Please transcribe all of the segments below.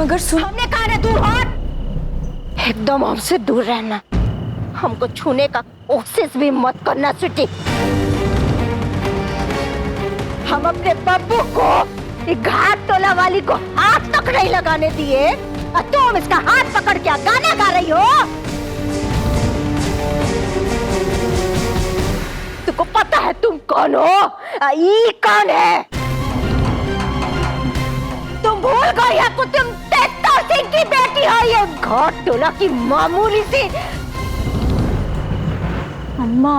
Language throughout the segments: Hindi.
मगर हमने कहा ना दूर हट, एकदम हमसे दूर रहना, हमको छूने का कोशिश भी मत करना स्वीटी। हम अपने बब्बू को घाट टोला वाली को हाथ तक नहीं लगाने दिए और तुम इसका हाथ पकड़ के गाना गा रही हो। तुमको पता है तुम कौन हो? ये कौन है? तुम भूल गई है कि तुम तेतर सिंह की बेटी हो। ये घाट टोला की मामूली सी। अम्मा,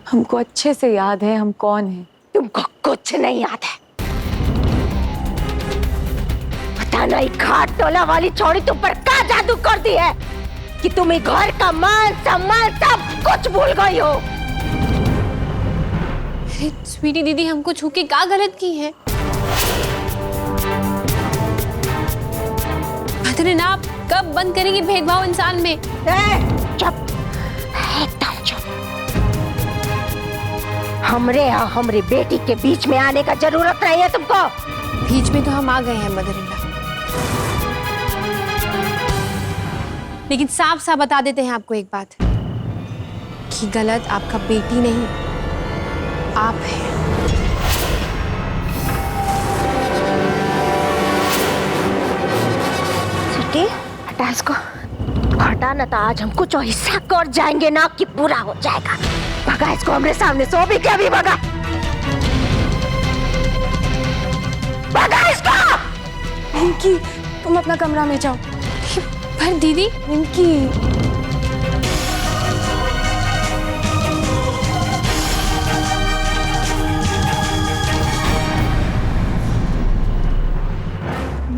हमको अच्छे से याद है हम कौन हैं। तुमको कुछ नहीं याद है। पता नहीं घाट टोला वाली छोड़ी तुम पर क्या जादू कर दी है कि तुम घर का मान सम्मान सब कुछ भूल गई हो। अरे स्वीटी दीदी, हमको छू के क्या गलत की है? पता नहीं ना, आप कब बंद करेंगी भेदभाव इंसान में? चुप, एकदम चुप। हमरे यहाँ हमरे बेटी के बीच में आने का जरूरत नहीं है तुमको। बीच में तो हम आ गए हैं मदर-इन-लॉ, लेकिन साफ साफ बता देते हैं आपको एक बात कि गलत आपका बेटी नहीं, आप हैं। स्वीटी, हटा इसको, हटा ना तो आज हम कुछ हिस्सा कर जाएंगे ना कि पूरा हो जाएगा। भगा इसको हमरे सामने से, भी क्या भी भगा, भगा इसको। रिंकी, तुम अपना कमरा में जाओ। पर दीदी, रिंकी,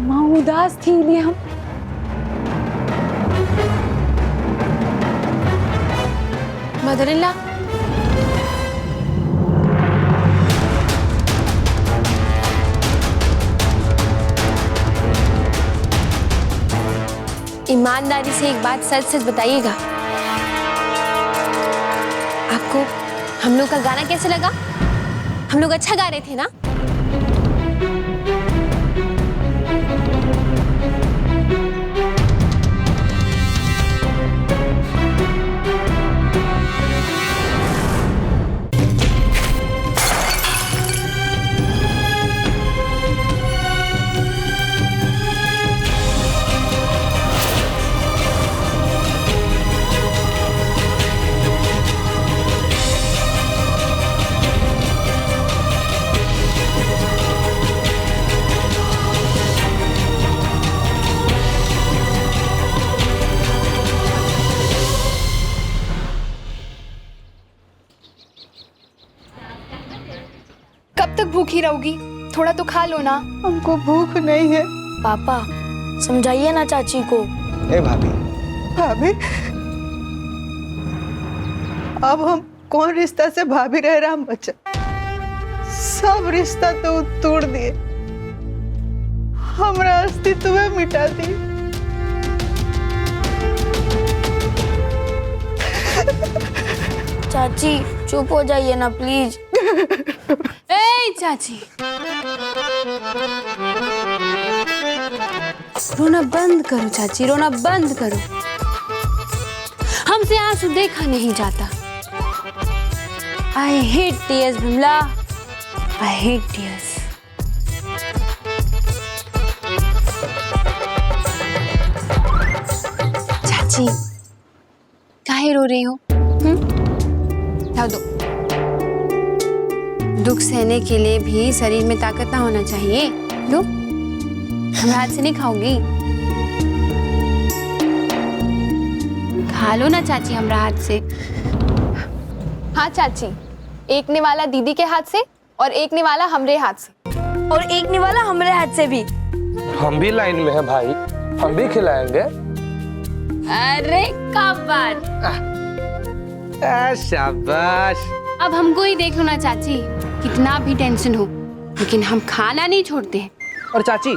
माँ उदास थी इसलिए हम। मदर-इन-लॉ, ईमानदारी से एक बात सच सच बताइएगा, आपको हम लोग का गाना कैसे लगा? हम लोग अच्छा गा रहे थे ना? कब तक भूखी रहोगी? थोड़ा तो खा लो ना। हमको भूख नहीं है। पापा, समझाइए ना चाची को। ए भाभी, भाभी, अब हम कौन रिश्ता से भाभी रह रहा हम बच्चा, सब रिश्ता तो तोड़ दिए, हमारा अस्तित्व मिटा दी। चाची चुप हो जाइए ना प्लीज। ए चाची, रोना बंद करो चाची, रोना बंद करो। हमसे आंसू देखा नहीं जाता। I hate tears Vimla, I hate tears. चाची, काहे रो रही हो? लाओ दो। दुख सहने के लिए भी शरीर में ताकत ना होना चाहिए। लो, हमारे हाथ से नहीं खाओगी? खा लो ना चाची हमारा हाथ से। हाँ चाची, एक निवाला दीदी के हाथ से और एक निवाला हमरे हाथ से, और एक निवाला हमारे हाथ से भी। हम भी लाइन में हैं भाई, हम भी खिलाएंगे। अरे कब बात। शाबाश। अब हमको ही देख लो ना चाची, कितना भी टेंशन हो लेकिन हम खाना नहीं छोड़ते हैं। और चाची,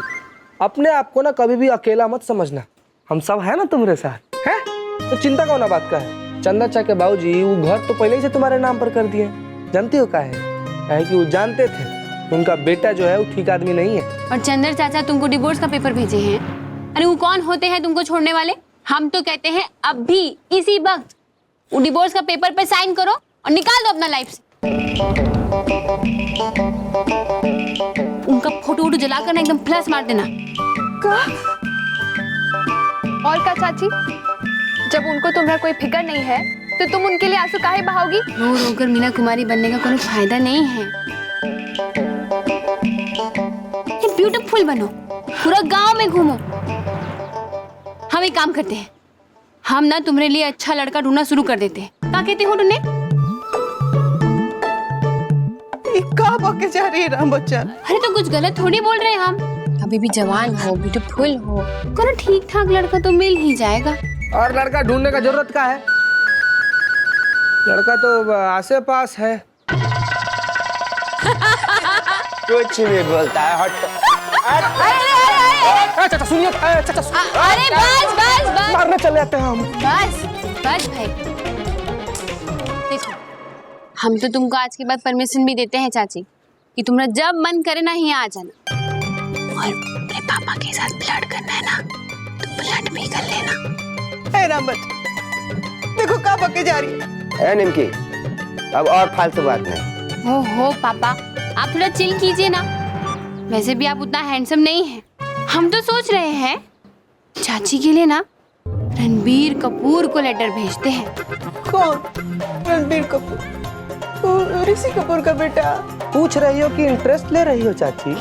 अपने आप को ना कभी भी अकेला मत समझना, हम सब है ना तुम्हारे साथ, है? तो चिंता कौन बात का है? चंदा चा के बाबूजी वो घर तो पहले ही से तुम्हारे नाम पर कर दिए। जानती हो क्या है कि वो जानते थे उनका बेटा जो है वो ठीक आदमी नहीं है। और चंदर चाचा तुमको डिवोर्स का पेपर भेजे हैं। अरे वो कौन होते हैं तुमको छोड़ने वाले? हम तो कहते हैं अभी इसी वक्त वो डिवोर्स का पेपर पे साइन करो और निकाल दो अपना लाइफ से। उनका फोटो जलाकर ना एकदम प्लस मार देना। और क्या चाची, जब उनको तुम्हारा कोई फिक्र नहीं है तो तुम उनके लिए आंसू काहे बहाओगी? रो रोकर मीना कुमारी बनने का कोई फायदा नहीं है। ब्यूटीफुल बनो, पूरा गांव में घूमो। हम एक काम करते हैं, हम ना तुम्हारे लिए अच्छा लड़का ढूंढना शुरू कर देते हैं। क्या कहते हो ढूंढने? ये का बके जा रही है राम बच्चन? अरे तो कुछ गलत थोड़ी बोल रहे हैं हम। अभी भी जवान हो, ब्यूटीफुल हो, कोई ठीक ठाक लड़का तो मिल ही जाएगा। और लड़का ढूंढने का जरूरत क्या है? लड़का तो आसे पास है। कुछ भी बोलता है। हट चाचा सुनिए, चाचा अरे बस बस बस मारने चले आते हैं हम। बस बस भाई, देखो हम तो तुमको आज के बाद परमिशन भी देते हैं चाची कि तुम्हारा जब मन करे ना यहाँ आ जाना। और मेरे पापा के साथ ब्लड करना है ना तो ब्लड भी कर लेना। हे राम बच्चन, देखो का बके जा रही है। ए निमकी, अब और फालतू बात नहीं। हो पापा, आप थोड़ा चिल कीजिए ना। वैसे भी आप उतना हैंडसम नहीं हैं। हम तो सोच रहे हैं चाची के लिए ना रणबीर कपूर को लेटर भेजते हैं। कौन? रणबीर कपूर? ऋषि कपूर का बेटा? पूछ रही हो कि इंटरेस्ट ले रही हो चाची?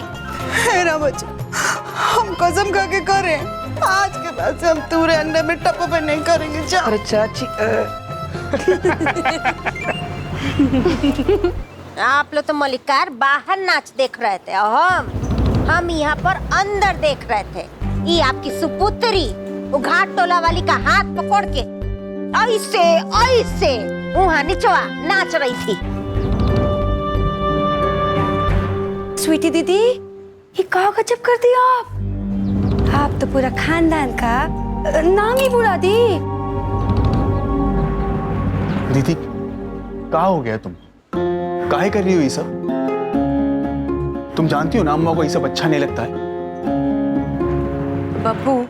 हे राम बच्चन, हम कसम खा के करें, आज के बाद से हम तुम्हारे अंडे में टप्पा नहीं करेंगे। जा। अरे चाची आप लोग तो मलिकार बाहर नाच देख रहे थे और हम यहाँ पर अंदर देख रहे थे। ये आपकी सुपुत्री वो घाट टोला वाली का हाथ पकड़ के ऐसे ऐसे वहाँ निचवा नाच रही थी। स्वीटी दीदी, ये का गजब कर दिया आप तो पूरा खानदान का नाम ही बुला दी। दीदी क्या हो गया? तुम काहे कर रही हो ये सब? तुम जानती हो ना अम्मा को ये सब अच्छा नहीं लगता है। बब्बू,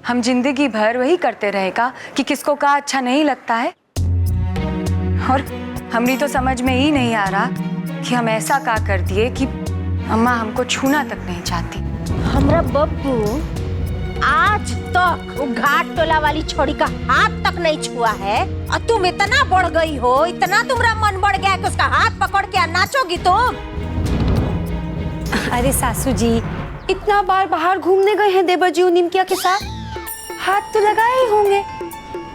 हम जिंदगी भर वही करते रहेगा कि किसको का अच्छा नहीं लगता है। और हमें तो समझ में ही नहीं आ रहा कि हम ऐसा का कर दिए कि अम्मा हमको छूना तक नहीं चाहती। हमरा बब्बू आज तक वो घाट टोला वाली छोड़ी का हाथ तक नहीं छुआ है और तुम इतना बढ़ गई हो, इतना तुम्हारा मन बढ़ गया कि उसका हाथ पकड़ के नाचोगी तुम। अरे सासू जी, इतना बार बाहर घूमने गए हैं देवर जी निमकिया के साथ, हाथ तो लगाए ही होंगे।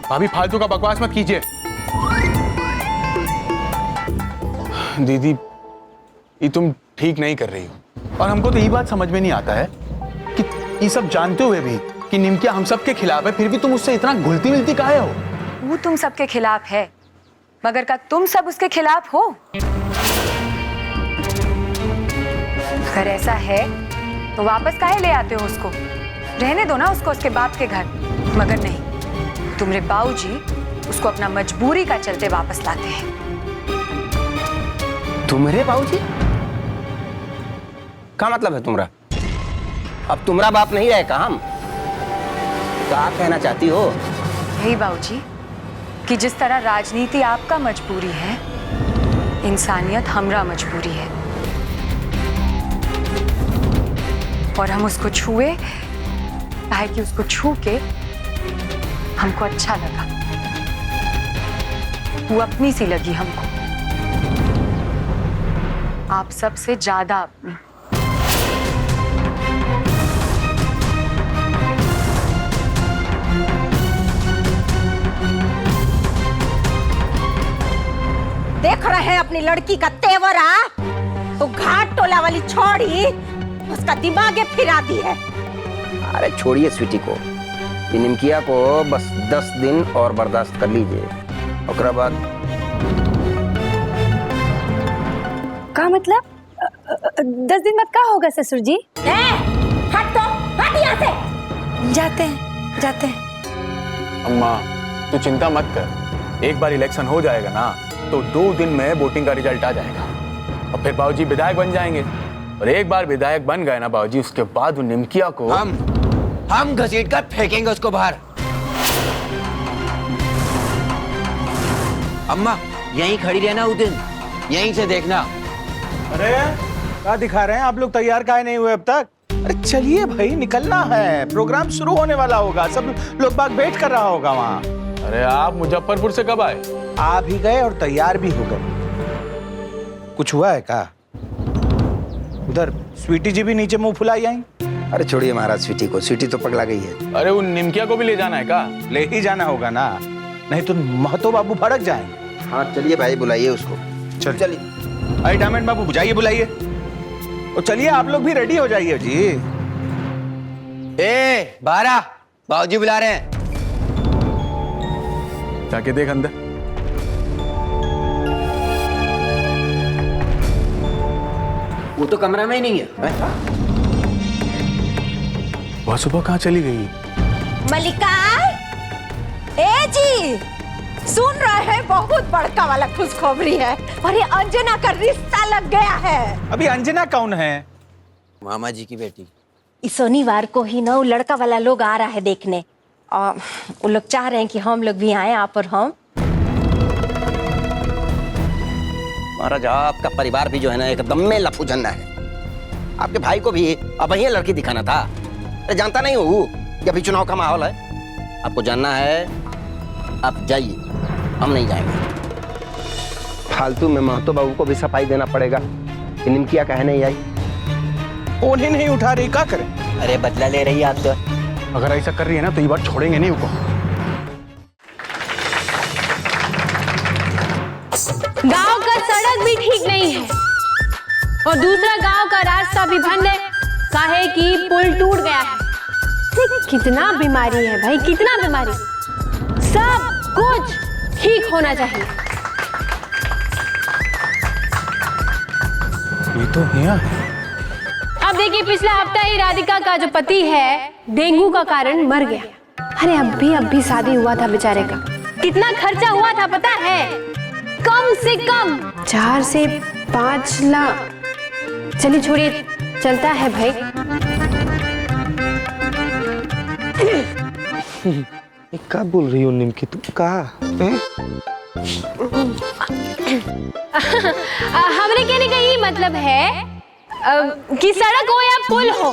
भाभी फालतू का बकवास मत कीजिए। दीदी ये तुम ठीक नहीं कर रही हो और हमको तो ये बात समझ में नहीं आता है कि ये सब जानते हुए भी कि निमकिया हम सब के खिलाफ है, फिर भी तुम उससे इतना घुलती मिलती काहे हो? वो तुम सबके खिलाफ है, मगर क्या तुम सब उसके खिलाफ हो? अगर ऐसा है तो वापस काहे ले आते हो उसको? रहने दो ना उसको उसके बाप के घर। मगर नहीं, तुम्हारे बाबूजी उसको अपना मजबूरी का चलते वापस लाते हैं। तुम्हारे बाबूजी? क्या मतलब है तुम्हारा? अब तुम्हारा बाप नहीं रहेगा हम? क्या कहना चाहती हो? यही बाबूजी कि जिस तरह राजनीति आपका मजबूरी है, इंसानियत हमरा मजबूरी है। और हम उसको छुए काहे कि उसको छू के हमको अच्छा लगा, वो अपनी सी लगी हमको, आप सबसे ज्यादा अपनी। देख रहे हैं अपनी लड़की का तेवरा, तो घाट टोला वाली छोड़ी उसका दिमाग फिरा दी है। अरे छोड़िए स्वीटी को, निमकिया को बस 10 दिन और बर्दाश्त कर लीजिए, उसके बाद। का मतलब 10 दिन बाद का होगा ससुर जी? हट तो, हट यहाँ से। जाते हैं। अम्मा तू चिंता मत कर, एक बार इलेक्शन हो जाएगा ना तो 2 दिन में वोटिंग का रिजल्ट आ जाएगा और फिर बाबूजी विधायक बन जाएंगे। और एक बार विधायक बन गए ना बाबूजी, उसके बाद वो निमकिया को हम घसीट कर फेंकेंगे उसको बाहर। अम्मा यहीं खड़ी रहना उस दिन, यहीं से देखना। अरे क्या दिखा रहे हैं आप लोग? तैयार काहे नहीं हुए अब तक? अरे चलिए भाई, निकलना है, प्रोग्राम शुरू होने वाला होगा, सब लोग बाग वेट कर रहा होगा वहाँ। अरे आप मुजफ्फरपुर से कब आए? आ भी गए और तैयार भी हो गए। कुछ हुआ है क्या? उधर स्वीटी जी भी नीचे मुंह फुलाई आई। अरे छोड़िए महाराज स्वीटी को, स्वीटी तो पगला गई है। अरे उन निमकिया को भी ले जाना है का? ले ही जाना होगा ना, नहीं तो महतो बाबू भड़क जाएंगे। हाँ चलिए भाई, बुलाइए उसको। चल चलिए। अरे डायमंड बाबू बुझाइए, बुलाइए। और चलिए आप लोग भी रेडी हो जाइए जी। ए बारा, बाबूजी बुला रहे हैं। जाके देख अंदर। वो तो कमरा में ही नहीं है। वह सुबह कहाँ चली गई? मलिकार, ए जी सुन रहे हैं, बहुत बड़का वाला खुशखबरी है। अरे अंजना का रिश्ता लग गया है। अभी अंजना कौन है? मामा जी की बेटी। इस शनिवार को ही ना वो लड़का वाला लोग आ रहा है देखने, और वो लोग चाह रहे हैं कि हम लोग भी आए आप और हम। महाराज आपका परिवार भी जो है ना एकदम में लफू झन्ना है। आपके भाई को भी अब ये लड़की दिखाना था। अरे जानता नहीं हूँ कि अभी चुनाव का माहौल है। आपको जानना है आप जाइए, हम नहीं जाएंगे। फालतू में महतो बाबू को भी सफाई देना पड़ेगा कि निमकिया कहे नहीं आई। फोन ही नहीं उठा रही, क्या करें? अरे बदला ले रही है आप तो। अगर ऐसा कर रही है ना तो ये बार छोड़ेंगे नहीं उनको। गांव का सड़क भी ठीक नहीं है और दूसरा गांव का रास्ता भी बंद है, काहे कि पुल टूट गया है। कितना बीमारी है भाई, कितना बीमारी। सब कुछ ठीक होना चाहिए। ये तो हिया। अब देखिए, पिछला हफ्ता ही राधिका का जो पति है डेंगू का कारण मर गया। अरे अभी शादी हुआ था बेचारे का, कितना खर्चा हुआ था पता है? कम से कम 4 से 5 लाख। चलिए छोड़िए, चलता है भाई। क्या बोल रही हो निमकी, तुम कहा? हमने कहने का यही मतलब है कि सड़क हो या पुल हो,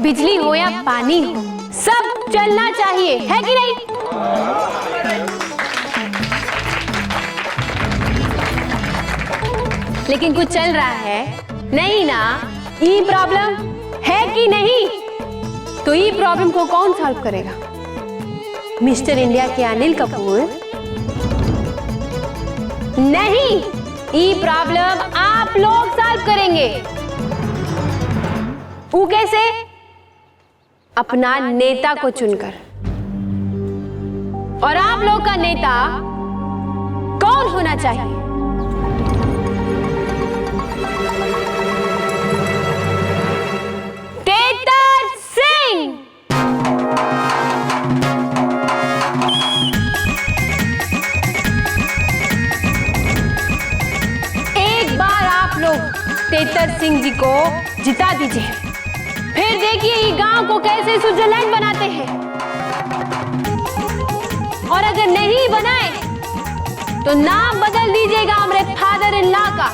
बिजली हो या पानी हो, सब चलना चाहिए, है कि नहीं? लेकिन कुछ चल रहा है नहीं ना? ई प्रॉब्लम है कि नहीं? तो ई प्रॉब्लम को कौन सॉल्व करेगा? मिस्टर इंडिया के अनिल कपूर नहीं, ई प्रॉब्लम आप लोग सॉल्व करेंगे। वो कैसे? अपना नेता को चुनकर। और आप लोग का नेता कौन होना चाहिए? तेतर सिंह। एक बार आप लोग तेतर सिंह जी को जिता दीजिए, फिर देखिए ये गांव को कैसे स्विट्जरलैंड बनाते हैं। और अगर नहीं बनाए तो नाम बदल दीजिएगा हमारे फादर इन लॉ का।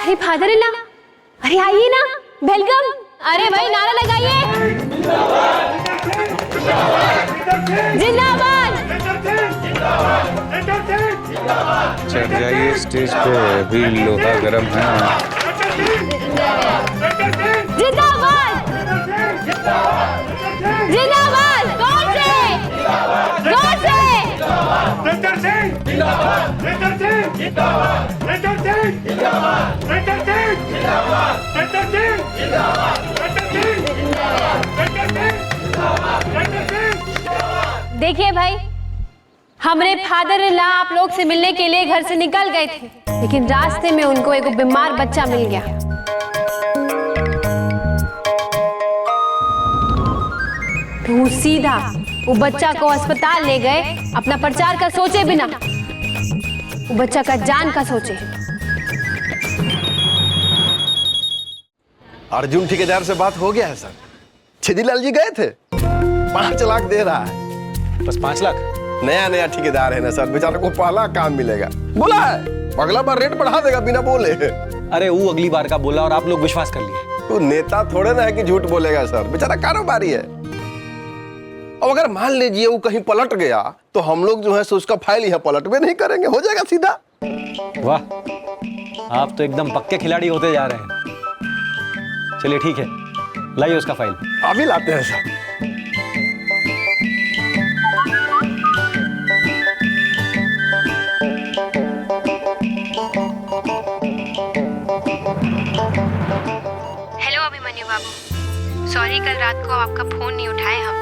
अरे फादर इन लॉ, अरे आइए ना, वेलकम। अरे भाई नारा लगाइए, जिंदाबाद। चढ़ जाइए स्टेज पे, अभी लोहा गरम है। जिंदाबाद, जिंदाबाद। कौन से? कौन से? देखिए भाई, हमारे फादर इन लॉ आप लोग से मिलने के लिए घर से निकल गए थे, लेकिन रास्ते में उनको एक बीमार बच्चा मिल गया। तो वो सीधा वो बच्चा को अस्पताल ले गए, अपना प्रचार का सोचे बिना, वो बच्चा का जान का सोचे। अर्जुन ठेकेदार से बात हो गया है सर। छेदीलाल जी गए थे, 5 लाख दे रहा है। बस 5 लाख? नया ठेकेदार है ना सर, बेचारे को पहला काम मिलेगा। बोला है अगला बार रेट बढ़ा देगा बिना बोले। अरे वो अगली बार का बोला और आप लोग विश्वास कर लिए। तो नेता थोड़े ना है कि झूठ बोलेगा सर, बेचारा कारोबारी है। अब अगर मान लीजिए वो कहीं पलट गया तो हम लोग जो है सो उसका फाइल यहाँ पलट में नहीं करेंगे, हो जाएगा सीधा। वाह, आप तो एकदम पक्के खिलाड़ी होते जा रहे हैं। चलिए ठीक है, लाइए उसका फाइल। अभी लाते हैं सर। हेलो अभिमन्यु बाबू, सॉरी कल रात को आपका फोन नहीं उठाए हम।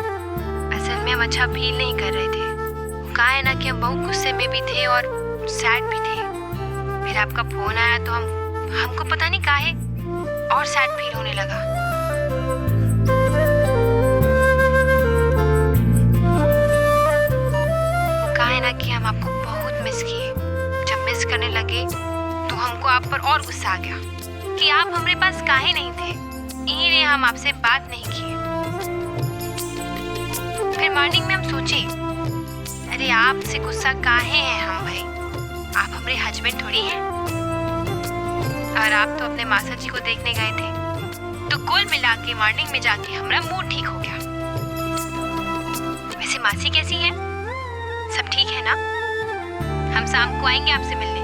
असल में हम अच्छा फील नहीं कर रहे थे। कहा है ना कि हम बहुत गुस्से में भी थे और सैड भी थे। फिर आपका फोन आया तो हमको पता नहीं काहे और सैड फील होने लगा। कहा है ना कि हम आपको बहुत मिस किए। जब मिस करने लगे तो हमको आप पर और गुस्सा आ गया कि आप हमारे पास काहे नहीं थे, इसीलिए हम आपसे बात नहीं किए। फिर मॉर्निंग में हम सोचे, अरे आपसे गुस्सा काहे हैं हम भाई, आप हमारे हस्बैंड थोड़ी हैं। और आप तो अपने मासा जी को देखने गए थे, तो कुल मिला के मॉर्निंग में जाके हमारा मूड ठीक हो गया। वैसे मासी कैसी है? सब ठीक है ना? हम शाम को आएंगे आपसे मिलने।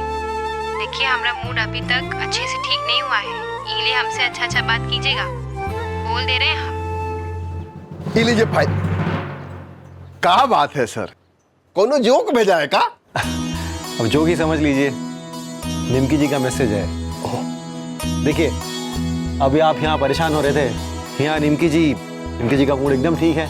देखिए हमारा मूड अभी तक अच्छे से ठीक नहीं हुआ है, इसलिए हमसे अच्छा बात कीजिएगा, बोल दे रहे हैं हम। ये लीजिए भाई। क्या बात है सर, कोनो जोक भेजा है का? अब जोक ही समझ लीजिए, निमकी जी का मैसेज है। देखिए अभी आप यहाँ परेशान हो रहे थे, यहाँ निमकी जी का मूड एकदम ठीक है,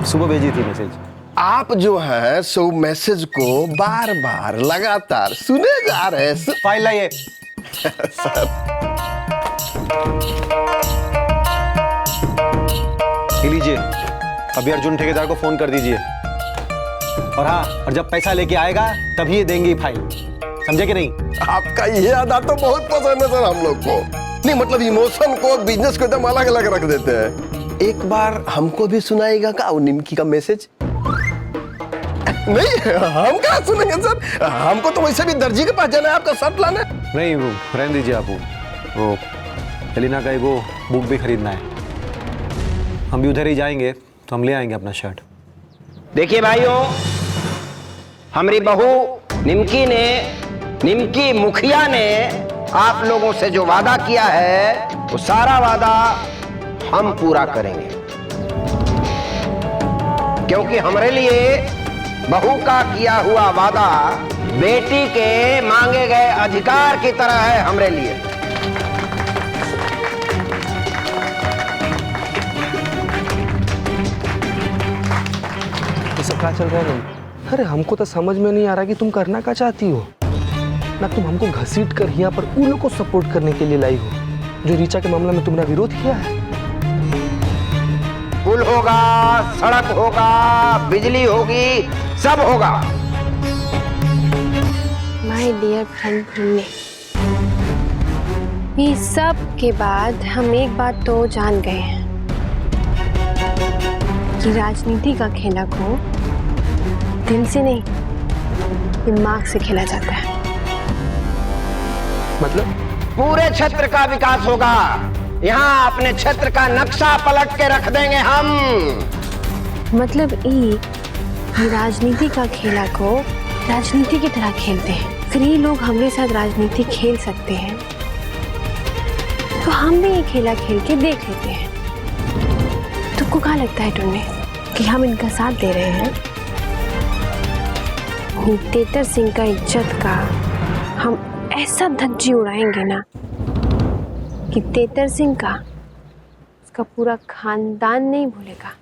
सुबह भेजी थी मैसेज। आप जो है सो मैसेज को बार बार लगातार सुने जा रहे हैं। फाइल लाइए। सर लीजिए, अभी अर्जुन ठेकेदार को फोन कर दीजिए। और हाँ, और जब पैसा लेके आएगा तभी ये देंगे फाइल, समझे कि नहीं? आपका ये अदा तो बहुत पसंद है सर हम लोग को। नहीं मतलब इमोशन को बिजनेस को एकदम अलग अलग रख देते हैं। एक बार हमको भी सुनाएगा का वो निमकी का मैसेज? नहीं हम कहाँ सुनेंगे सर, हमको तो वैसे भी दर्जी के पास जाना है आपका शर्ट लाने। नहीं वो रहने दीजिए आप, वो एलिना का एगो बुक भी खरीदना है, हम भी उधर ही जाएंगे तो हम ले आएंगे अपना शर्ट। देखिए भाइयों, हमारी बहू निमकी मुखिया ने आप लोगों से जो वादा किया है वो सारा वादा हम पूरा करेंगे, क्योंकि हमारे लिए बहू का किया हुआ वादा बेटी के मांगे गए अधिकार की तरह है हमारे लिए। ये सब क्या चल रहा है? अरे हमको तो समझ में नहीं आ रहा कि तुम करना क्या चाहती हो। ना तुम हमको घसीट कर यहाँ पर उन लोगों को सपोर्ट करने के लिए लाई हो जो रीचा के मामला में तुमने विरोध किया है। पुल होगा, सड़क होगा, बिजली होगी, सब होगा। माय डियर फ्रेंड भूमि, ये सब के बाद हम एक बात तो जान गए हैं कि राजनीति का खेला को दिल से नहीं दिमाग से खेला जाता है। मतलब पूरे क्षेत्र का विकास होगा, यहाँ अपने क्षेत्र का नक्शा पलट के रख देंगे हम। मतलब ये राजनीति का खेला को राजनीति की तरह खेलते हैं, फिर ये लोग हमारे साथ राजनीति खेल सकते हैं तो हम भी ये खेला खेल के देख लेते हैं। तुमको क्या लगता है टुन्ने कि हम इनका साथ दे रहे हैं? तेतर सिंह का इज्जत का हम ऐसा धज्जी उड़ाएंगे ना कि तेतर सिंह का उसका पूरा खानदान नहीं भूलेगा।